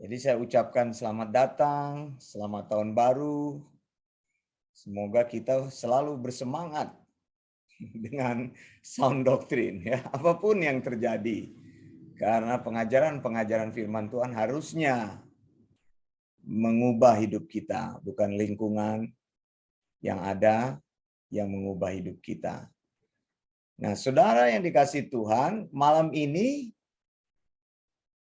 Jadi saya ucapkan selamat datang, selamat tahun baru. Semoga kita selalu bersemangat dengan sound doctrine ya, apapun yang terjadi. Karena pengajaran-pengajaran firman Tuhan harusnya mengubah hidup kita, bukan lingkungan yang ada yang mengubah hidup kita. Nah, saudara yang dikasihi Tuhan, malam ini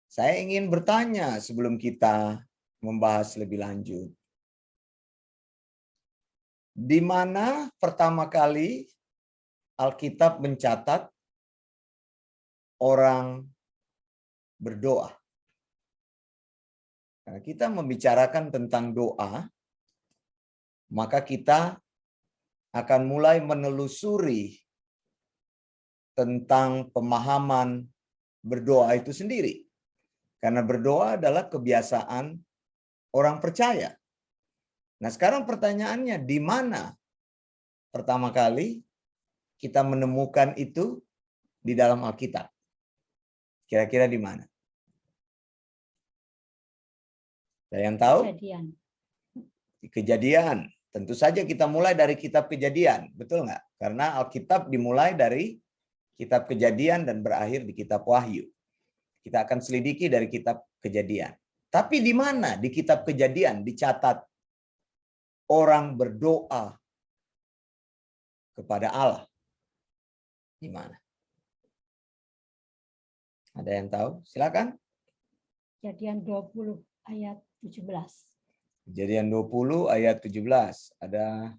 saya ingin bertanya sebelum kita membahas lebih lanjut. Di mana pertama kali Alkitab mencatat orang berdoa? Karena kita membicarakan tentang doa, maka kita akan mulai menelusuri tentang pemahaman berdoa itu sendiri. Karena berdoa adalah kebiasaan orang percaya. Nah, sekarang pertanyaannya, di mana pertama kali kita menemukan itu di dalam Alkitab? Kira-kira di mana? Ada yang tahu? Kejadian. Di Kejadian. Tentu saja kita mulai dari kitab Kejadian, betul nggak? Karena Alkitab dimulai dari kitab Kejadian dan berakhir di kitab Wahyu. Kita akan selidiki dari kitab Kejadian. Tapi di mana di kitab Kejadian dicatat orang berdoa kepada Allah? Di mana? Ada yang tahu? Silakan. Kejadian 20 ayat 17. Kejadian 20 ayat 17. Ada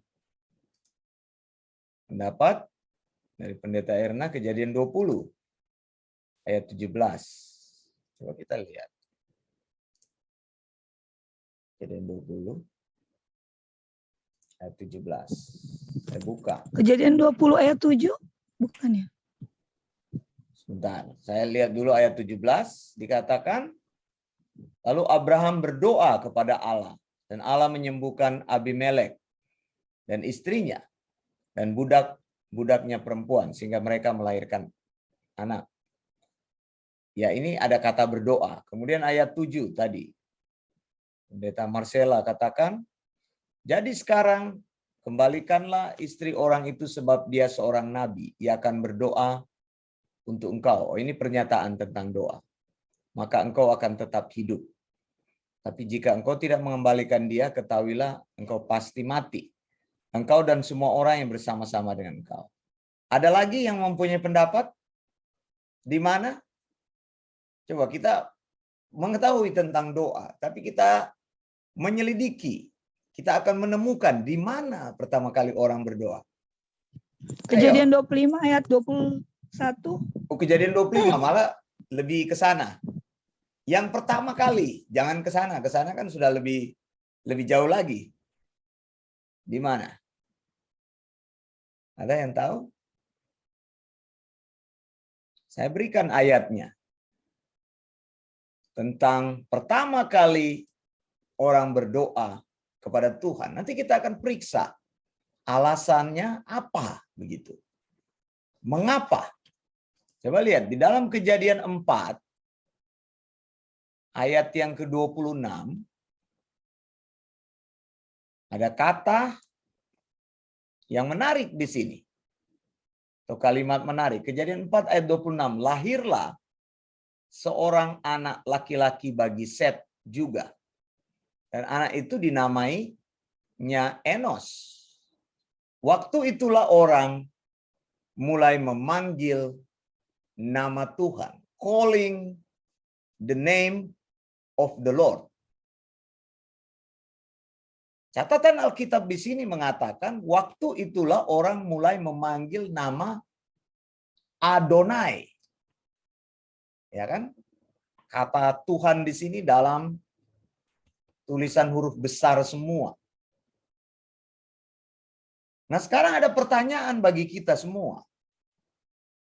pendapat dari Pendeta Erna, Kejadian 20 ayat 17. Coba kita lihat. Kejadian 20 ayat 17. Saya buka. Kejadian 20 ayat 7? Bukan ya? Sebentar, saya lihat dulu ayat 17. Dikatakan, lalu Abraham berdoa kepada Allah, dan Allah menyembuhkan Abimelek dan istrinya dan budaknya perempuan, sehingga mereka melahirkan anak. Ya, ini ada kata berdoa. Kemudian ayat 7 tadi. Pendeta Marcella katakan, jadi sekarang kembalikanlah istri orang itu sebab dia seorang nabi. Ia akan berdoa untuk engkau. Oh, ini pernyataan tentang doa. Maka engkau akan tetap hidup. Tapi jika engkau tidak mengembalikan dia, ketahuilah engkau pasti mati. Engkau dan semua orang yang bersama-sama dengan engkau. Ada lagi yang mempunyai pendapat? Di mana? Coba kita mengetahui tentang doa, tapi kita menyelidiki. Kita akan menemukan di mana pertama kali orang berdoa. Kejadian 25 ayat 21. Oh, Kejadian 25 malah lebih ke sana. Yang pertama kali, jangan ke sana. Ke sana kan sudah lebih jauh lagi. Di mana? Ada yang tahu? Saya berikan ayatnya. Tentang pertama kali orang berdoa kepada Tuhan. Nanti kita akan periksa alasannya apa begitu. Mengapa? Coba lihat di dalam Kejadian 4 ayat yang ke-26 ada kata yang menarik di sini. Atau kalimat menarik. Kejadian 4 ayat 26, lahirlah seorang anak laki-laki bagi Set juga. Dan anak itu dinamainya Enos. Waktu itulah orang mulai memanggil nama Tuhan. Calling the name of the Lord. Catatan Alkitab di sini mengatakan waktu itulah orang mulai memanggil nama Adonai. Ya kan? Kata Tuhan di sini dalam tulisan huruf besar semua. Nah, sekarang ada pertanyaan bagi kita semua.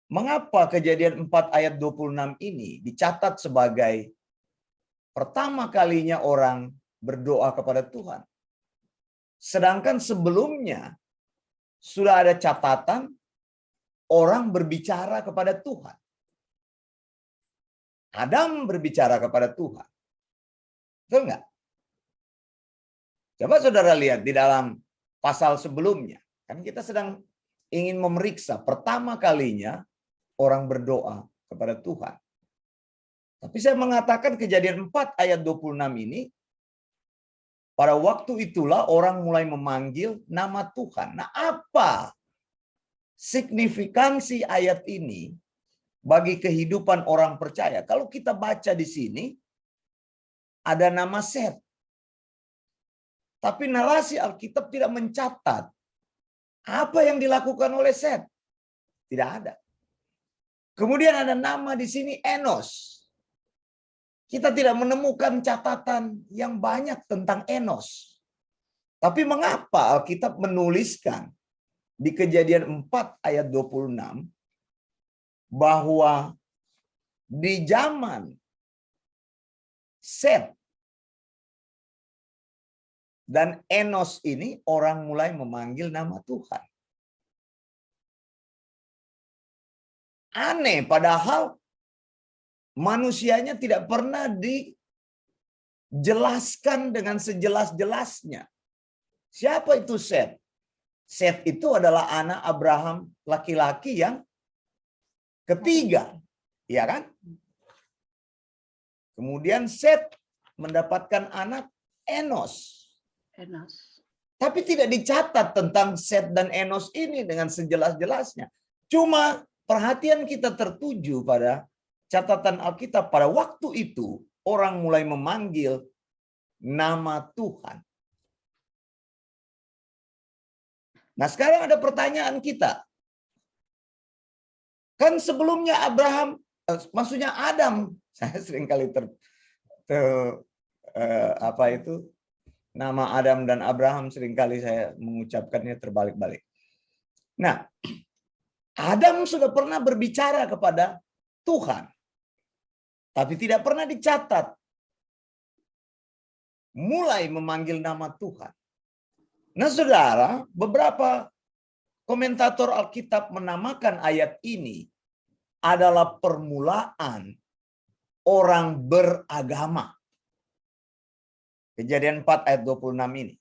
Mengapa Kejadian 4 ayat 26 ini dicatat sebagai pertama kalinya orang berdoa kepada Tuhan? Sedangkan sebelumnya sudah ada catatan orang berbicara kepada Tuhan. Adam berbicara kepada Tuhan. Betul nggak? Coba saudara lihat di dalam pasal sebelumnya. Kan kita sedang ingin memeriksa pertama kalinya orang berdoa kepada Tuhan. Tapi saya mengatakan Kejadian 4 ayat 26 ini, pada waktu itulah orang mulai memanggil nama Tuhan. Nah, apa signifikansi ayat ini bagi kehidupan orang percaya? Kalau kita baca di sini, ada nama Set. Tapi narasi Alkitab tidak mencatat apa yang dilakukan oleh Set. Tidak ada. Kemudian ada nama di sini Enos. Kita tidak menemukan catatan yang banyak tentang Enos. Tapi mengapa Alkitab menuliskan di Kejadian 4 ayat 26 bahwa di zaman Set dan Enos ini orang mulai memanggil nama Tuhan. Aneh, padahal manusianya tidak pernah dijelaskan dengan sejelas-jelasnya. Siapa itu Set? Set itu adalah anak Abraham laki-laki yang ketiga, ya kan? Kemudian Set mendapatkan anak Enos. Tapi tidak dicatat tentang Set dan Enos ini dengan sejelas-jelasnya. Cuma perhatian kita tertuju pada catatan Alkitab pada waktu itu orang mulai memanggil nama Tuhan. Nah, sekarang ada pertanyaan kita. Kan sebelumnya Abraham, maksudnya Adam, saya seringkali nama Adam dan Abraham seringkali saya mengucapkannya terbalik-balik. Nah, Adam sudah pernah berbicara kepada Tuhan, tapi tidak pernah dicatat mulai memanggil nama Tuhan. Nah, saudara, beberapa komentator Alkitab menamakan ayat ini adalah permulaan orang beragama. Kejadian 4 ayat 26 ini.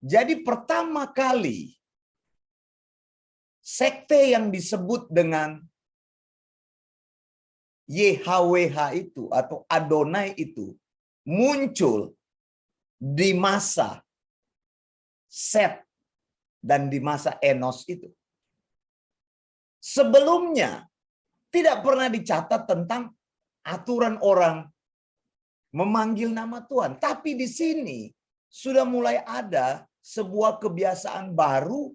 Jadi pertama kali sekte yang disebut dengan YHWH itu atau Adonai itu muncul di masa Set dan di masa Enos itu. Sebelumnya tidak pernah dicatat tentang aturan orang memanggil nama Tuhan. Tapi di sini sudah mulai ada sebuah kebiasaan baru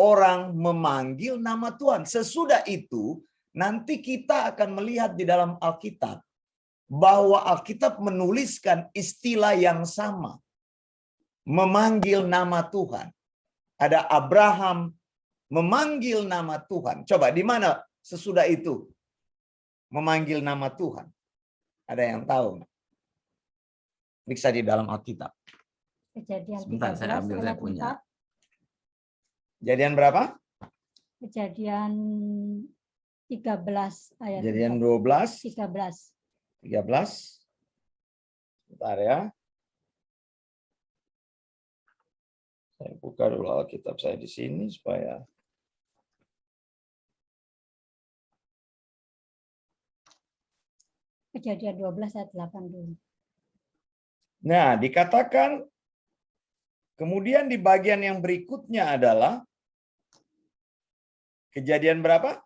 orang memanggil nama Tuhan. Sesudah itu nanti kita akan melihat di dalam Alkitab bahwa Alkitab menuliskan istilah yang sama. Memanggil nama Tuhan. Ada Abraham memanggil nama Tuhan. Coba di mana sesudah itu memanggil nama Tuhan? Ada yang tahu? Periksa di dalam Alkitab. Kejadian Sebentar, 13 saya ambil, saya ayat punya. 4. Kejadian berapa? Kejadian 13 ayat Kejadian 4. 12. 13. 13. Sebentar ya. Saya buka dulu Alkitab saya di sini supaya Kejadian 12 ayat 8 dulu. Nah, dikatakan kemudian di bagian yang berikutnya adalah Kejadian berapa?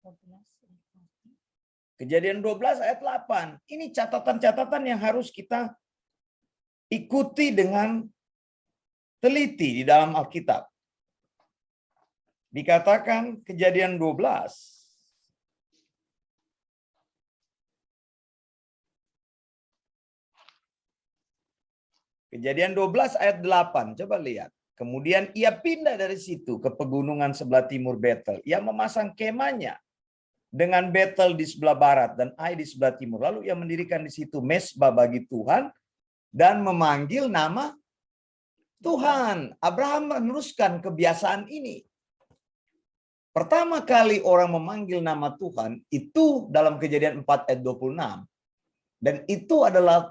12. Kejadian 12 ayat 8. Ini catatan-catatan yang harus kita ikuti dengan teliti di dalam Alkitab. Dikatakan Kejadian 12. Kejadian 12 ayat 8. Coba lihat. Kemudian ia pindah dari situ ke pegunungan sebelah timur Betel. Ia memasang kemahnya dengan Betel di sebelah barat dan Ai di sebelah timur. Lalu ia mendirikan di situ mezbah bagi Tuhan dan memanggil nama Tuhan. Abraham meneruskan kebiasaan ini. Pertama kali orang memanggil nama Tuhan itu dalam Kejadian 4 ayat 26. Dan itu adalah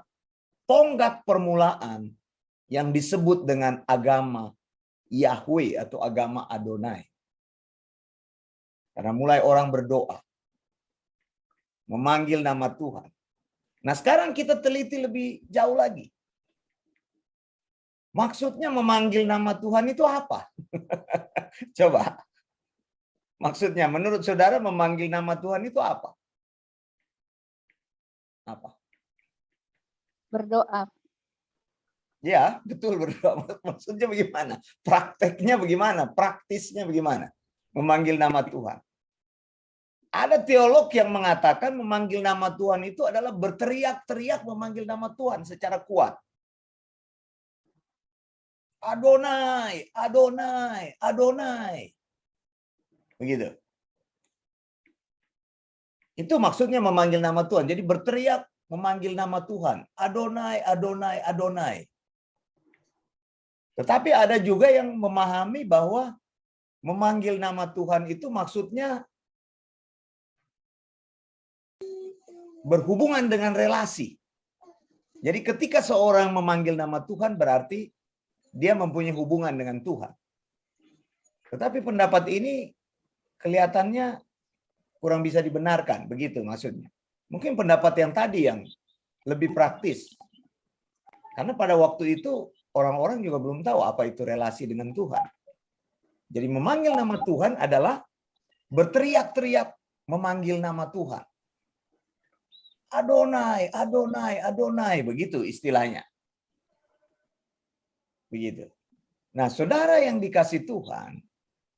tonggak permulaan yang disebut dengan agama Yahweh atau agama Adonai. Karena mulai orang berdoa, memanggil nama Tuhan. Nah, sekarang kita teliti lebih jauh lagi. Maksudnya memanggil nama Tuhan itu apa? Coba. Maksudnya menurut saudara memanggil nama Tuhan itu apa? Apa? Berdoa. Ya, betul berdoa. Maksudnya bagaimana? Prakteknya bagaimana? Praktisnya bagaimana? Memanggil nama Tuhan. Ada teolog yang mengatakan memanggil nama Tuhan itu adalah berteriak-teriak memanggil nama Tuhan secara kuat. Adonai, Adonai, Adonai. Begitu. Itu maksudnya memanggil nama Tuhan. Jadi berteriak memanggil nama Tuhan. Adonai, Adonai, Adonai. Tetapi ada juga yang memahami bahwa memanggil nama Tuhan itu maksudnya berhubungan dengan relasi. Jadi ketika seorang memanggil nama Tuhan berarti dia mempunyai hubungan dengan Tuhan. Tetapi pendapat ini kelihatannya kurang bisa dibenarkan, begitu maksudnya. Mungkin pendapat yang tadi yang lebih praktis. Karena pada waktu itu orang-orang juga belum tahu apa itu relasi dengan Tuhan. Jadi memanggil nama Tuhan adalah berteriak-teriak memanggil nama Tuhan. Adonai, Adonai, Adonai, begitu istilahnya. Begitu. Nah, saudara yang dikasih Tuhan,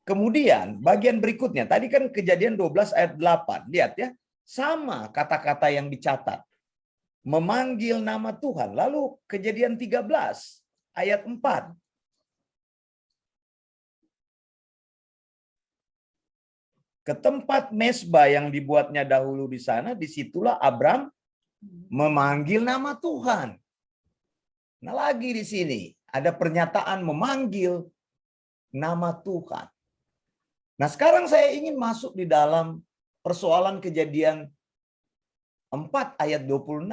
kemudian bagian berikutnya, tadi kan Kejadian 12 ayat 8, lihat ya, sama kata-kata yang dicatat. Memanggil nama Tuhan. Lalu Kejadian 13 ayat 4. Ke tempat mesbah yang dibuatnya dahulu di sana, disitulah Abram memanggil nama Tuhan. Nah, lagi di sini ada pernyataan memanggil nama Tuhan. Nah, sekarang saya ingin masuk di dalam persoalan Kejadian 4 ayat 26.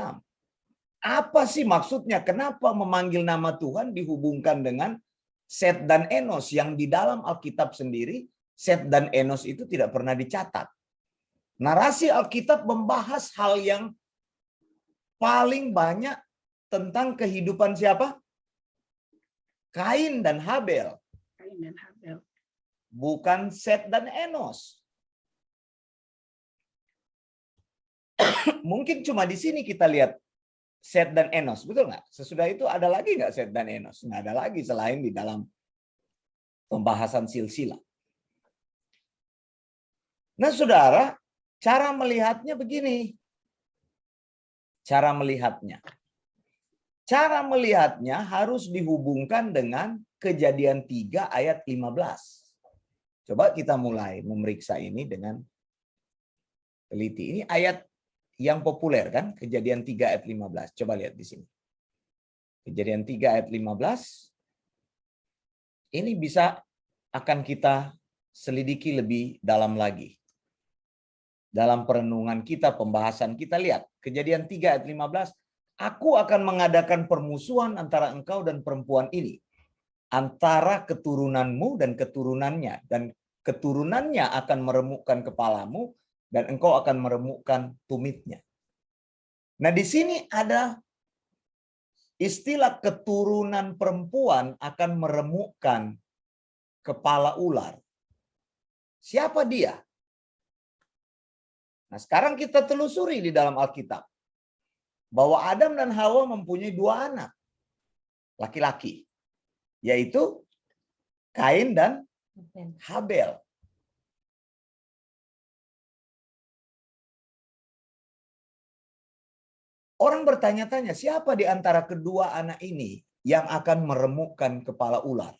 Apa sih maksudnya? Kenapa memanggil nama Tuhan dihubungkan dengan Set dan Enos yang di dalam Alkitab sendiri, Set dan Enos itu tidak pernah dicatat. Narasi Alkitab membahas hal yang paling banyak tentang kehidupan siapa? Kain dan Habel. Kain dan Habel. Bukan Set dan Enos. Mungkin cuma di sini kita lihat Set dan Enos, betul nggak? Sesudah itu ada lagi nggak Set dan Enos? Nggak ada lagi selain di dalam pembahasan silsilah. Nah, saudara, cara melihatnya begini. Cara melihatnya. Cara melihatnya harus dihubungkan dengan Kejadian 3 ayat 15. Coba kita mulai memeriksa ini dengan teliti. Ini ayat yang populer kan? Kejadian 3 ayat 15. Coba lihat di sini. Kejadian 3 ayat 15. Ini bisa akan kita selidiki lebih dalam lagi. Dalam perenungan kita, pembahasan kita, lihat. Kejadian 3 ayat 15. Aku akan mengadakan permusuhan antara engkau dan perempuan ini. Antara keturunanmu dan keturunannya. Dan keturunannya akan meremukkan kepalamu. Dan engkau akan meremukkan tumitnya. Nah, di sini ada istilah keturunan perempuan akan meremukkan kepala ular. Siapa dia? Nah, sekarang kita telusuri di dalam Alkitab. Bahwa Adam dan Hawa mempunyai 2 anak. Laki-laki. Yaitu Kain dan Habel. Orang bertanya-tanya, siapa di antara kedua anak ini yang akan meremukkan kepala ular?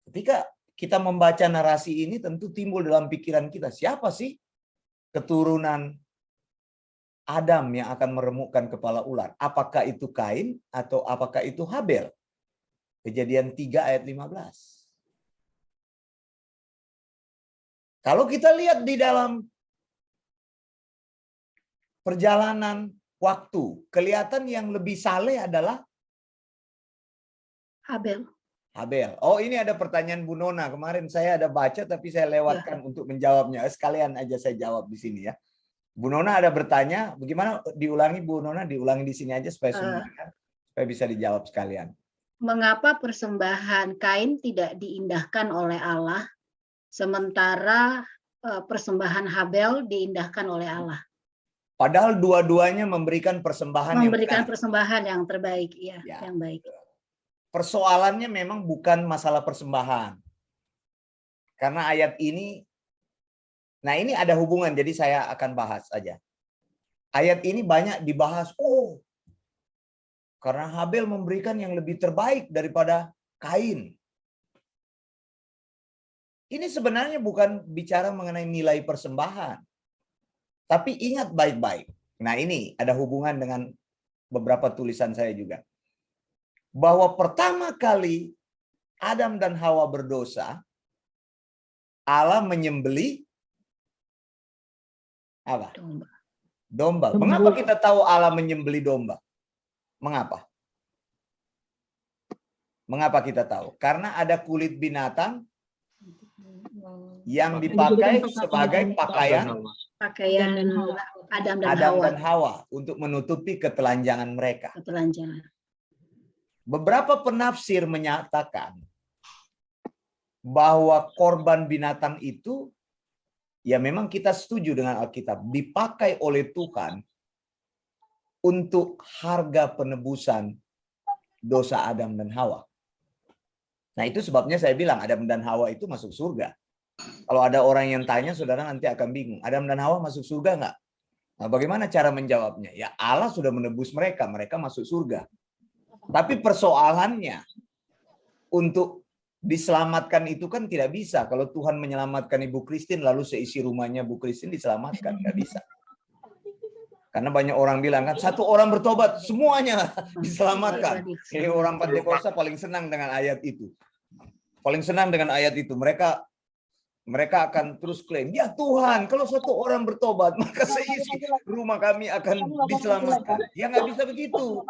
Ketika kita membaca narasi ini tentu timbul dalam pikiran kita, siapa sih keturunan Adam yang akan meremukkan kepala ular? Apakah itu Kain atau apakah itu Habel? Kejadian 3 ayat 15. Kalau kita lihat di dalam perjalanan waktu, kelihatan yang lebih saleh adalah Habel. Habel. Oh, ini ada pertanyaan Bu Nona. Kemarin saya ada baca tapi saya lewatkan untuk menjawabnya. Sekalian aja saya jawab di sini ya. Bu Nona ada bertanya, bagaimana diulangi Bu Nona? Diulangi di sini aja supaya supaya bisa dijawab sekalian. Mengapa persembahan Kain tidak diindahkan oleh Allah, sementara persembahan Habel diindahkan oleh Allah? Padahal dua-duanya memberikan persembahan Memberikan yang benar. persembahan yang terbaik, ya, Ya. yang baik. Persoalannya memang bukan masalah persembahan. Karena ayat ini, nah ini ada hubungan, jadi saya akan bahas aja. Ayat ini banyak dibahas, karena Habel memberikan yang lebih terbaik daripada Kain. Ini sebenarnya bukan bicara mengenai nilai persembahan. Tapi ingat baik-baik. Nah ini ada hubungan dengan beberapa tulisan saya juga. Bahwa pertama kali Adam dan Hawa berdosa, Allah menyembelih apa? Domba. Mengapa kita tahu Allah menyembelih domba? Mengapa? Mengapa kita tahu? Karena ada kulit binatang yang dipakai sebagai pakaian Adam dan Adam Hawa. dan Hawa untuk menutupi ketelanjangan mereka. Ketelanjangan. Beberapa penafsir menyatakan bahwa korban binatang itu, ya memang kita setuju dengan Alkitab, dipakai oleh Tuhan untuk harga penebusan dosa Adam dan Hawa. Nah itu sebabnya saya bilang Adam dan Hawa itu masuk surga. Kalau ada orang yang tanya, saudara nanti akan bingung. Adam dan Hawa masuk surga nggak? Nah, bagaimana cara menjawabnya? Ya Allah sudah menebus mereka, mereka masuk surga. Tapi persoalannya untuk diselamatkan itu kan tidak bisa. Kalau Tuhan menyelamatkan Ibu Christine, lalu seisi rumahnya Bu Christine diselamatkan, nggak bisa. Karena banyak orang bilang kan, satu orang bertobat, semuanya diselamatkan. Jadi orang Pantekosta paling senang dengan ayat itu. Paling senang dengan ayat itu. Mereka akan terus klaim, ya Tuhan, kalau satu orang bertobat, maka seisi rumah kami akan diselamatkan. Ya nggak bisa begitu.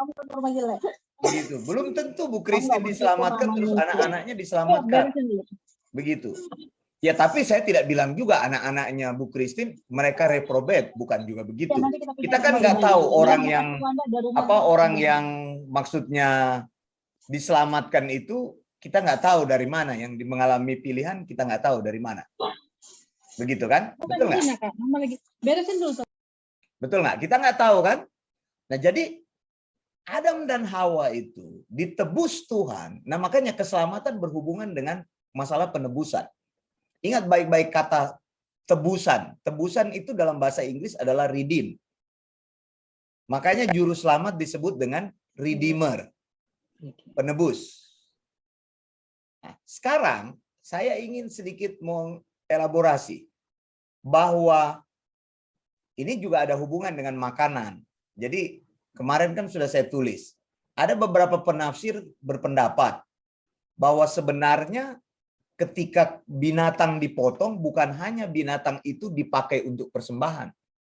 Begitu. Belum tentu Bu Christine diselamatkan, terus anak-anaknya diselamatkan. Begitu. Ya tapi saya tidak bilang juga anak-anaknya Bu Christine mereka reprobate, bukan juga begitu. Kita kan nggak tahu orang yang maksudnya diselamatkan itu, kita nggak tahu dari mana, yang mengalami pilihan kita nggak tahu dari mana. Begitu kan? Betul nggak? Betul nggak? Kita nggak tahu kan? Nah jadi Adam dan Hawa itu ditebus Tuhan. Nah makanya keselamatan berhubungan dengan masalah penebusan. Ingat baik-baik kata tebusan. Tebusan itu dalam bahasa Inggris adalah redeem. Makanya juru selamat disebut dengan redeemer. Penebus. Nah, sekarang saya ingin sedikit mengelaborasi bahwa ini juga ada hubungan dengan makanan. Jadi kemarin kan sudah saya tulis. Ada beberapa penafsir berpendapat bahwa sebenarnya ketika binatang dipotong, bukan hanya binatang itu dipakai untuk persembahan,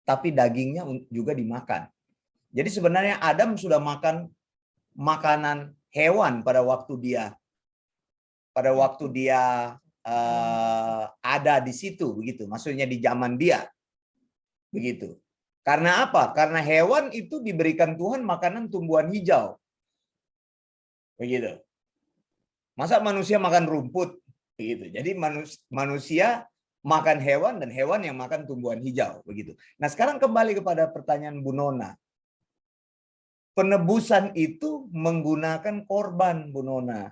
tapi dagingnya juga dimakan. Jadi sebenarnya Adam sudah makan makanan hewan pada waktu dia ada di situ, begitu. Maksudnya di zaman dia, begitu. Karena apa? Karena hewan itu diberikan Tuhan makanan tumbuhan hijau, begitu. Masa manusia makan rumput, begitu. Jadi manusia makan hewan dan hewan yang makan tumbuhan hijau, begitu. Nah sekarang kembali kepada pertanyaan Bu Nona. Penebusan itu menggunakan korban, Bu Nona.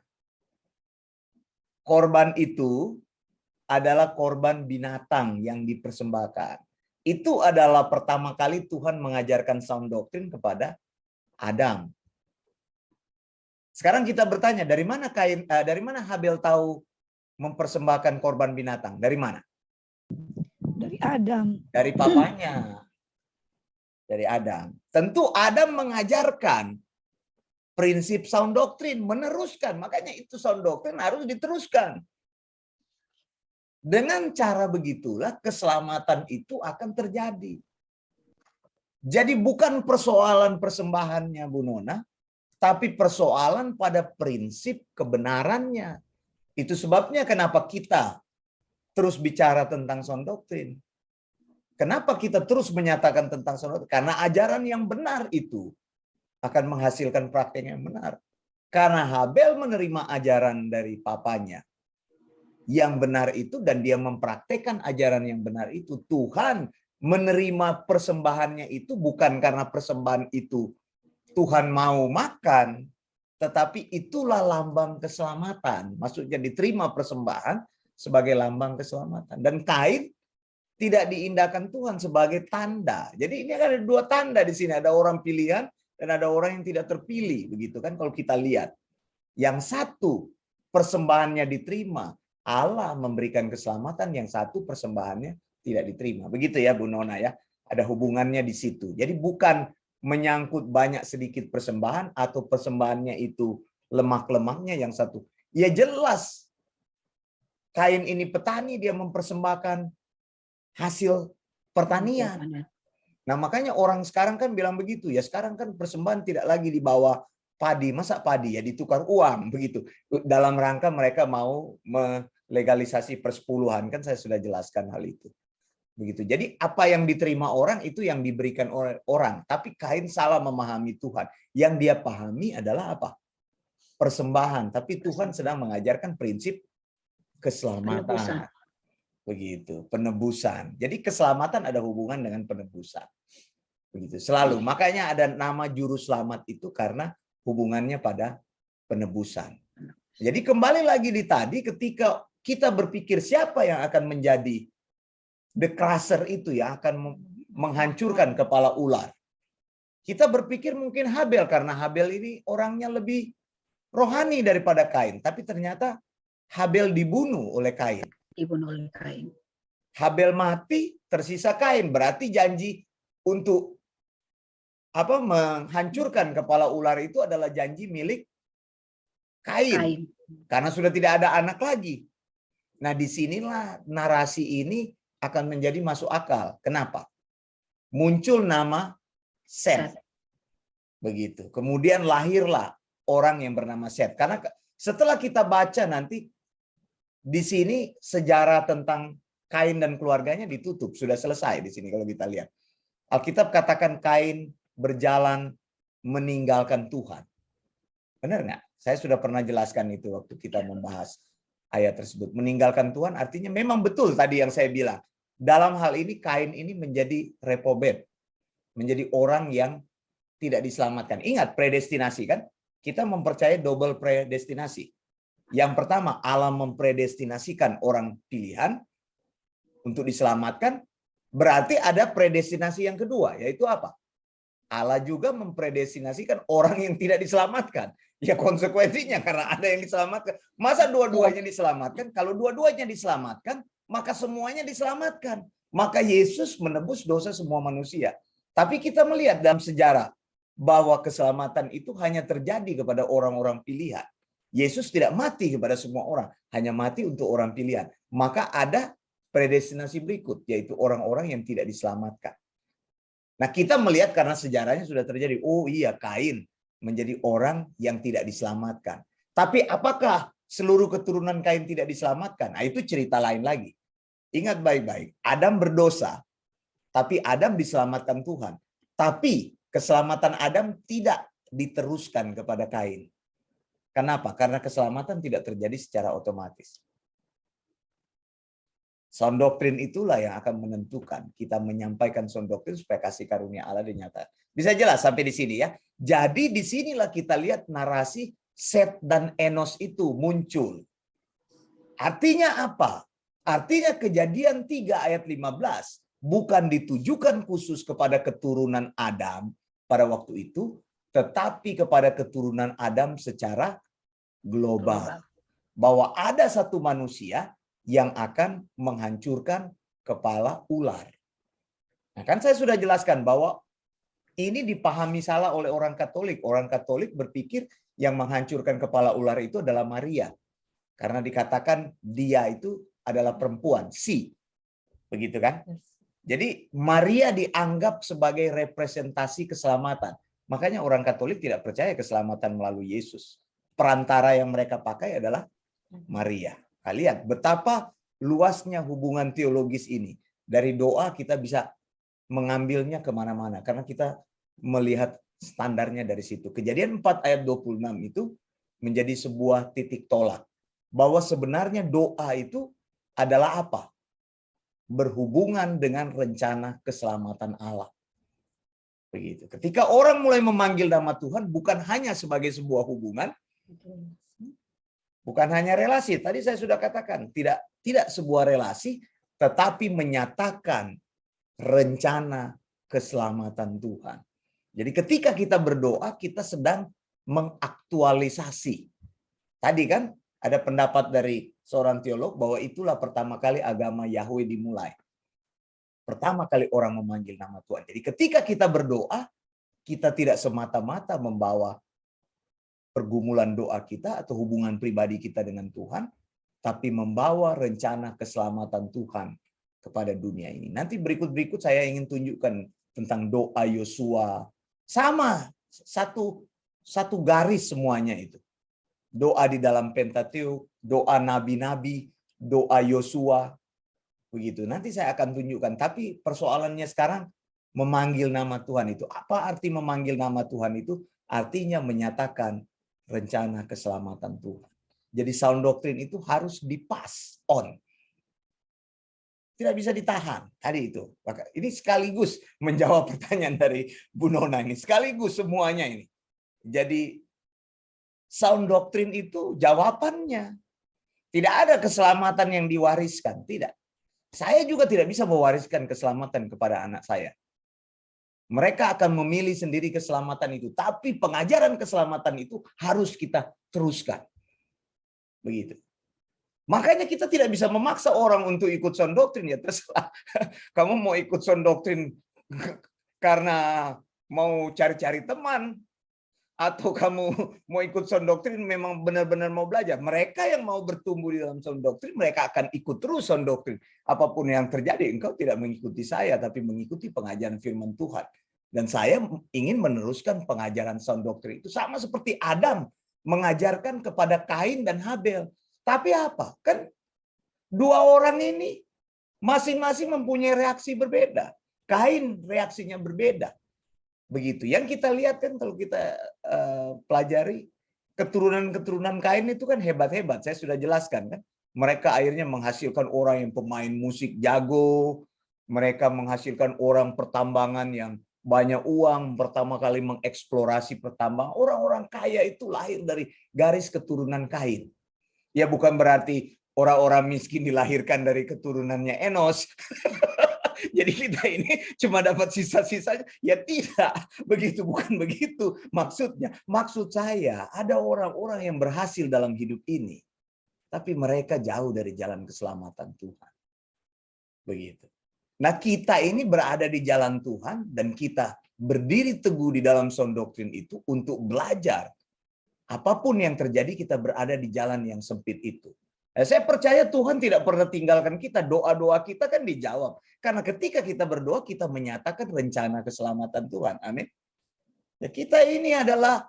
Korban itu adalah korban binatang yang dipersembahkan. Itu adalah pertama kali Tuhan mengajarkan sound doctrine kepada Adam. Sekarang kita bertanya, dari mana Habel tahu mempersembahkan korban binatang? Dari mana? Dari Adam. Dari papanya. Dari Adam. Tentu Adam mengajarkan prinsip sound doctrine, meneruskan. Makanya itu sound doctrine harus diteruskan. Dengan cara begitulah keselamatan itu akan terjadi. Jadi bukan persoalan persembahannya Bu Nona, tapi persoalan pada prinsip kebenarannya. Itu sebabnya kenapa kita terus bicara tentang sound doctrine. Kenapa kita terus menyatakan tentang sound doctrine? Karena ajaran yang benar itu akan menghasilkan praktek yang benar. Karena Habel menerima ajaran dari papanya yang benar itu dan dia mempraktekkan ajaran yang benar itu. Tuhan menerima persembahannya itu bukan karena persembahan itu Tuhan mau makan, tetapi itulah lambang keselamatan. Maksudnya diterima persembahan sebagai lambang keselamatan. Dan Kain tidak diindahkan Tuhan sebagai tanda. Jadi ini ada dua tanda di sini. Ada orang pilihan dan ada orang yang tidak terpilih. Begitu kan kalau kita lihat. Yang satu persembahannya diterima. Allah memberikan keselamatan. Yang satu persembahannya tidak diterima. Begitu ya Bu Nona ya. Ada hubungannya di situ. Jadi bukan menyangkut banyak sedikit persembahan atau persembahannya itu lemak-lemaknya yang satu. Ya jelas Kain ini petani, dia mempersembahkan hasil pertanian. Nah makanya orang sekarang kan bilang begitu ya, sekarang kan persembahan tidak lagi dibawa padi, masa padi ya ditukar uang begitu. Dalam rangka mereka mau melegalisasi persepuluhan, kan saya sudah jelaskan hal itu. Begitu. Jadi apa yang diterima orang itu yang diberikan oleh orang. Tapi Kain salah memahami Tuhan. Yang dia pahami adalah apa? Persembahan. Tapi Tuhan sedang mengajarkan prinsip keselamatan. Penebusan. Begitu. Penebusan. Jadi keselamatan ada hubungan dengan penebusan. Begitu. Selalu. Makanya ada nama juru selamat itu karena hubungannya pada penebusan. Jadi kembali lagi di tadi ketika kita berpikir siapa yang akan menjadi the crusher itu ya akan menghancurkan kepala ular. Kita berpikir mungkin Habel karena Habel ini orangnya lebih rohani daripada Kain, tapi ternyata Habel dibunuh oleh Kain. Dibunuh oleh Kain. Habel mati, tersisa Kain. Berarti janji untuk menghancurkan kepala ular itu adalah janji milik Kain. Karena sudah tidak ada anak lagi. Nah, disinilah narasi ini akan menjadi masuk akal. Kenapa? Muncul nama Set. Begitu. Kemudian lahirlah orang yang bernama Set. Karena setelah kita baca nanti di sini sejarah tentang Kain dan keluarganya ditutup, sudah selesai di sini kalau kita lihat. Alkitab katakan Kain berjalan meninggalkan Tuhan. Benar nggak? Saya sudah pernah jelaskan itu waktu kita membahas ayat tersebut. Meninggalkan Tuhan artinya memang betul tadi yang saya bilang. Dalam hal ini Kain ini menjadi reprobate, menjadi orang yang tidak diselamatkan. Ingat predestinasi kan? Kita mempercayai double predestinasi. Yang pertama, Allah mempredestinasikan orang pilihan untuk diselamatkan. Berarti ada predestinasi yang kedua, yaitu apa? Allah juga mempredestinasikan orang yang tidak diselamatkan. Ya konsekuensinya karena ada yang diselamatkan. Masa dua-duanya diselamatkan? Kalau dua-duanya diselamatkan, maka semuanya diselamatkan. Maka Yesus menebus dosa semua manusia. Tapi kita melihat dalam sejarah bahwa keselamatan itu hanya terjadi kepada orang-orang pilihan. Yesus tidak mati kepada semua orang, hanya mati untuk orang pilihan. Maka ada predestinasi berikut, yaitu orang-orang yang tidak diselamatkan. Nah, kita melihat karena sejarahnya sudah terjadi. Oh iya, Kain menjadi orang yang tidak diselamatkan. Tapi apakah seluruh keturunan Kain tidak diselamatkan? Nah, itu cerita lain lagi. Ingat baik-baik, Adam berdosa, tapi Adam diselamatkan Tuhan. Tapi keselamatan Adam tidak diteruskan kepada Kain. Kenapa? Karena keselamatan tidak terjadi secara otomatis. Sound doktrin itulah yang akan menentukan. Kita menyampaikan sound doktrin supaya kasih karunia Allah dinyatakan. Bisa jelas sampai di sini ya. Jadi disinilah kita lihat narasi Set dan Enos itu muncul. Artinya apa? Artinya Kejadian 3 ayat 15 bukan ditujukan khusus kepada keturunan Adam pada waktu itu, tetapi kepada keturunan Adam secara global. Bahwa ada satu manusia yang akan menghancurkan kepala ular. Nah, kan saya sudah jelaskan bahwa ini dipahami salah oleh orang Katolik. Orang Katolik berpikir yang menghancurkan kepala ular itu adalah Maria. Karena dikatakan dia itu adalah perempuan, si. Begitu kan? Jadi Maria dianggap sebagai representasi keselamatan. Makanya orang Katolik tidak percaya keselamatan melalui Yesus. Perantara yang mereka pakai adalah Maria. Lihat betapa luasnya hubungan teologis ini. Dari doa kita bisa mengambilnya kemana-mana. Karena kita melihat standarnya dari situ. Kejadian 4 ayat 26 itu menjadi sebuah titik tolak. Bahwa sebenarnya doa itu adalah apa? Berhubungan dengan rencana keselamatan Allah. Begitu. Ketika orang mulai memanggil nama Tuhan bukan hanya sebagai sebuah hubungan, bukan hanya relasi. Tadi saya sudah katakan, tidak sebuah relasi, tetapi menyatakan rencana keselamatan Tuhan. Jadi ketika kita berdoa, kita sedang mengaktualisasi. Tadi kan ada pendapat dari seorang teolog bahwa itulah pertama kali agama Yahweh dimulai. Pertama kali orang memanggil nama Tuhan. Jadi ketika kita berdoa, kita tidak semata-mata membawa pergumulan doa kita atau hubungan pribadi kita dengan Tuhan, tapi membawa rencana keselamatan Tuhan kepada dunia ini. Nanti berikut-berikut saya ingin tunjukkan tentang doa Yosua. Sama, satu garis semuanya itu. Doa di dalam Pentateuk, doa nabi-nabi, doa Yosua, begitu. Nanti saya akan tunjukkan. Tapi persoalannya sekarang memanggil nama Tuhan itu. Apa arti memanggil nama Tuhan itu? Artinya menyatakan rencana keselamatan Tuhan. Jadi sound doctrine itu harus dipass on. Tidak bisa ditahan. Tadi itu. Ini sekaligus menjawab pertanyaan dari Bu Nona ini. Sekaligus semuanya ini. Jadi sound doctrine itu jawabannya. Tidak ada keselamatan yang diwariskan. Tidak. Saya juga tidak bisa mewariskan keselamatan kepada anak saya. Mereka akan memilih sendiri keselamatan itu. Tapi pengajaran keselamatan itu harus kita teruskan. Begitu. Makanya kita tidak bisa memaksa orang untuk ikut sound doctrine. Ya terserah. Kamu mau ikut sound doctrine karena mau cari-cari teman. Atau kamu mau ikut sound doctrine memang benar-benar mau belajar. Mereka yang mau bertumbuh di dalam sound doctrine, mereka akan ikut terus sound doctrine. Apapun yang terjadi, engkau tidak mengikuti saya, tapi mengikuti pengajaran firman Tuhan. Dan saya ingin meneruskan pengajaran sound doctrine itu. Sama seperti Adam mengajarkan kepada Kain dan Habel. Tapi apa? Kan dua orang ini masing-masing mempunyai reaksi berbeda. Kain reaksinya berbeda. Begitu. Yang kita lihat kan kalau kita pelajari keturunan-keturunan Kain itu kan hebat-hebat. Saya sudah jelaskan kan. Mereka akhirnya menghasilkan orang yang pemain musik jago. Mereka menghasilkan orang pertambangan yang banyak uang. Pertama kali mengeksplorasi pertambangan. Orang-orang kaya itu lahir dari garis keturunan Kain. Ya bukan berarti orang-orang miskin dilahirkan dari keturunannya Enos. Jadi kita ini cuma dapat sisa-sisanya. Ya tidak, begitu bukan begitu maksudnya. Maksud saya ada orang-orang yang berhasil dalam hidup ini. Tapi mereka jauh dari jalan keselamatan Tuhan. Begitu. Nah kita ini berada di jalan Tuhan dan kita berdiri teguh di dalam sound doctrine itu untuk belajar. Apapun yang terjadi kita berada di jalan yang sempit itu. Saya percaya Tuhan tidak pernah tinggalkan kita. Doa-doa kita kan dijawab. Karena ketika kita berdoa, kita menyatakan rencana keselamatan Tuhan. Amin. Ya, kita ini adalah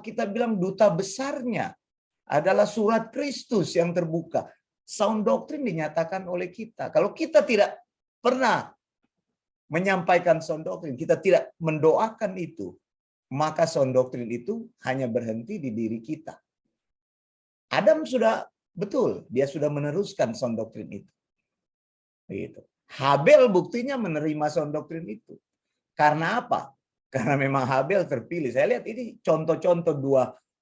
kita bilang duta besarnya. Adalah surat Kristus yang terbuka. Sound doctrine dinyatakan oleh kita. Kalau kita tidak pernah menyampaikan sound doctrine, kita tidak mendoakan itu, maka sound doctrine itu hanya berhenti di diri kita. Adam sudah betul, dia sudah meneruskan sound doctrine itu. Begitu. Habel buktinya menerima sound doctrine itu. Karena apa? Karena memang Habel terpilih. Saya lihat ini contoh-contoh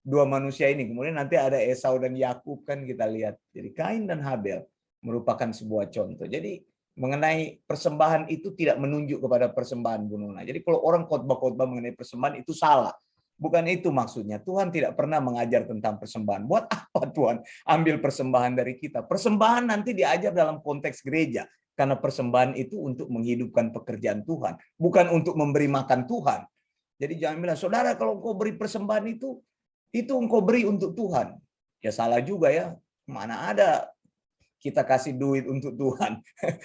dua manusia ini. Kemudian nanti ada Esau dan Yakub kan kita lihat. Jadi Kain dan Habel merupakan sebuah contoh. Jadi mengenai persembahan itu tidak menunjuk kepada persembahan Bu Nona. Jadi kalau orang khotbah-khotbah mengenai persembahan itu salah. Bukan itu maksudnya. Tuhan tidak pernah mengajar tentang persembahan. Buat apa Tuhan ambil persembahan dari kita? Persembahan nanti diajar dalam konteks gereja. Karena persembahan itu untuk menghidupkan pekerjaan Tuhan. Bukan untuk memberi makan Tuhan. Jadi jangan bilang, saudara kalau engkau beri persembahan itu engkau beri untuk Tuhan. Ya salah juga ya. Mana ada kita kasih duit untuk Tuhan.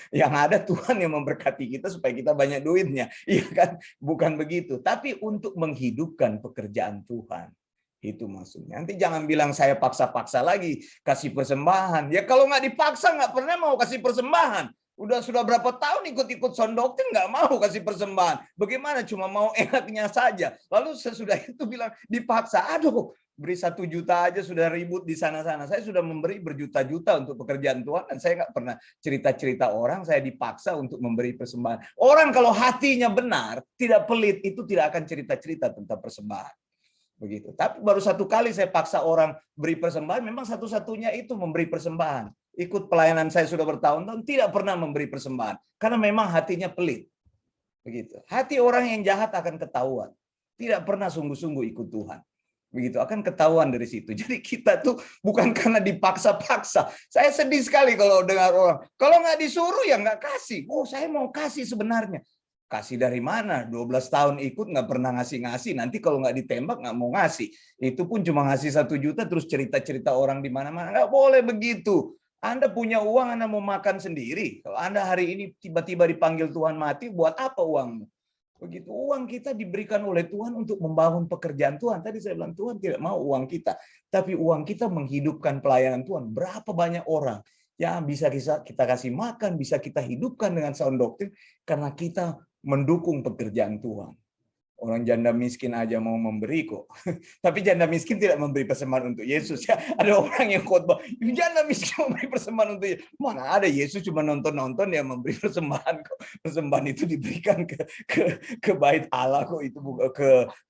Yang ada Tuhan yang memberkati kita supaya kita banyak duitnya. Iya kan? Bukan begitu. Tapi untuk menghidupkan pekerjaan Tuhan. Itu maksudnya. Nanti jangan bilang saya paksa-paksa lagi kasih persembahan. Ya kalau nggak dipaksa nggak pernah mau kasih persembahan. Sudah berapa tahun ikut-ikut sound doktrin nggak mau kasih persembahan. Bagaimana? Cuma mau enaknya saja. Lalu sesudah itu bilang dipaksa. Aduh, beri 1 juta aja sudah ribut di sana-sana. Saya sudah memberi berjuta-juta untuk pekerjaan Tuhan dan saya nggak pernah cerita-cerita orang saya dipaksa untuk memberi persembahan. Orang kalau hatinya benar, tidak pelit, itu tidak akan cerita-cerita tentang persembahan. Begitu. Tapi baru 1 kali saya paksa orang beri persembahan, memang satu-satunya itu memberi persembahan. Ikut pelayanan saya sudah bertahun-tahun, tidak pernah memberi persembahan. Karena memang hatinya pelit. Begitu. Hati orang yang jahat akan ketahuan. Tidak pernah sungguh-sungguh ikut Tuhan. Begitu, akan ketahuan dari situ. Jadi kita tuh bukan karena dipaksa-paksa. Saya sedih sekali kalau dengar orang, kalau nggak disuruh ya nggak kasih. Oh, saya mau kasih sebenarnya. Kasih dari mana? 12 tahun ikut nggak pernah ngasih-ngasih. Nanti kalau nggak ditembak nggak mau ngasih. Itu pun cuma ngasih 1 juta terus cerita-cerita orang di mana-mana. Nggak boleh begitu. Anda punya uang, Anda mau makan sendiri. Kalau Anda hari ini tiba-tiba dipanggil Tuhan mati, buat apa uangmu? Begitu. Uang kita diberikan oleh Tuhan untuk membangun pekerjaan Tuhan. Tadi saya bilang Tuhan tidak mau uang kita. Tapi uang kita menghidupkan pelayanan Tuhan. Berapa banyak orang yang bisa kita kasih makan, bisa kita hidupkan dengan sound doktrin. Karena kita mendukung pekerjaan Tuhan. Orang janda miskin aja mau memberi kok. Tapi janda miskin tidak memberi persembahan untuk Yesus. Ya, ada orang yang khotbah, janda miskin memberi persembahan untuk Yesus. Mana ada, Yesus cuma nonton-nonton yang memberi persembahan kok. Persembahan itu diberikan ke bait Allah kok, itu bukan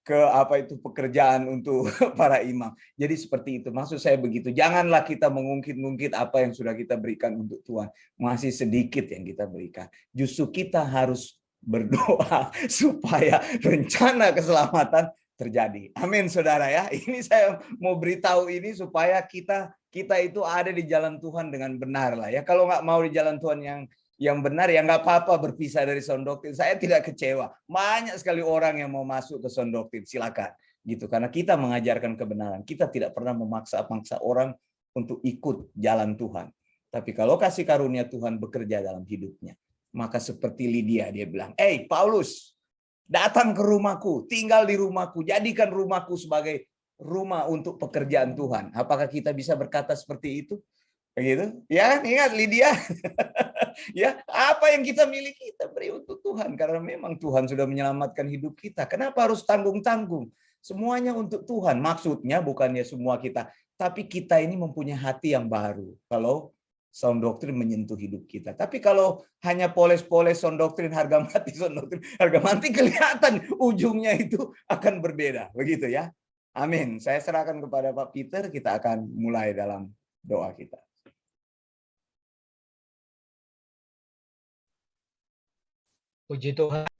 ke apa itu pekerjaan untuk para imam. Jadi seperti itu. Maksud saya begitu. Janganlah kita mengungkit-ungkit apa yang sudah kita berikan untuk Tuhan. Masih sedikit yang kita berikan. Justru kita harus berdoa supaya rencana keselamatan terjadi. Amin, saudara ya. Ini saya mau beritahu ini supaya kita itu ada di jalan Tuhan dengan benar lah ya. Kalau nggak mau di jalan Tuhan yang benar ya nggak apa-apa berpisah dari sound doktrin. Saya tidak kecewa. Banyak sekali orang yang mau masuk ke sound doktrin. Silakan gitu. Karena kita mengajarkan kebenaran. Kita tidak pernah memaksa-maksa orang untuk ikut jalan Tuhan. Tapi kalau kasih karunia Tuhan bekerja dalam hidupnya, maka seperti Lydia, dia bilang, Paulus, datang ke rumahku, tinggal di rumahku, jadikan rumahku sebagai rumah untuk pekerjaan Tuhan. Apakah kita bisa berkata seperti itu? Begitu? Ya, ingat Lydia. Ya, apa yang kita miliki kita beri untuk Tuhan karena memang Tuhan sudah menyelamatkan hidup kita. Kenapa harus tanggung-tanggung? Semuanya untuk Tuhan. Maksudnya bukannya semua kita, tapi kita ini mempunyai hati yang baru. Kalau sound doktrin menyentuh hidup kita. Tapi kalau hanya poles-poles sound doktrin harga mati kelihatan ujungnya itu akan berbeda. Begitu ya. Amin. Saya serahkan kepada Pak Peter, kita akan mulai dalam doa kita. Puji Tuhan.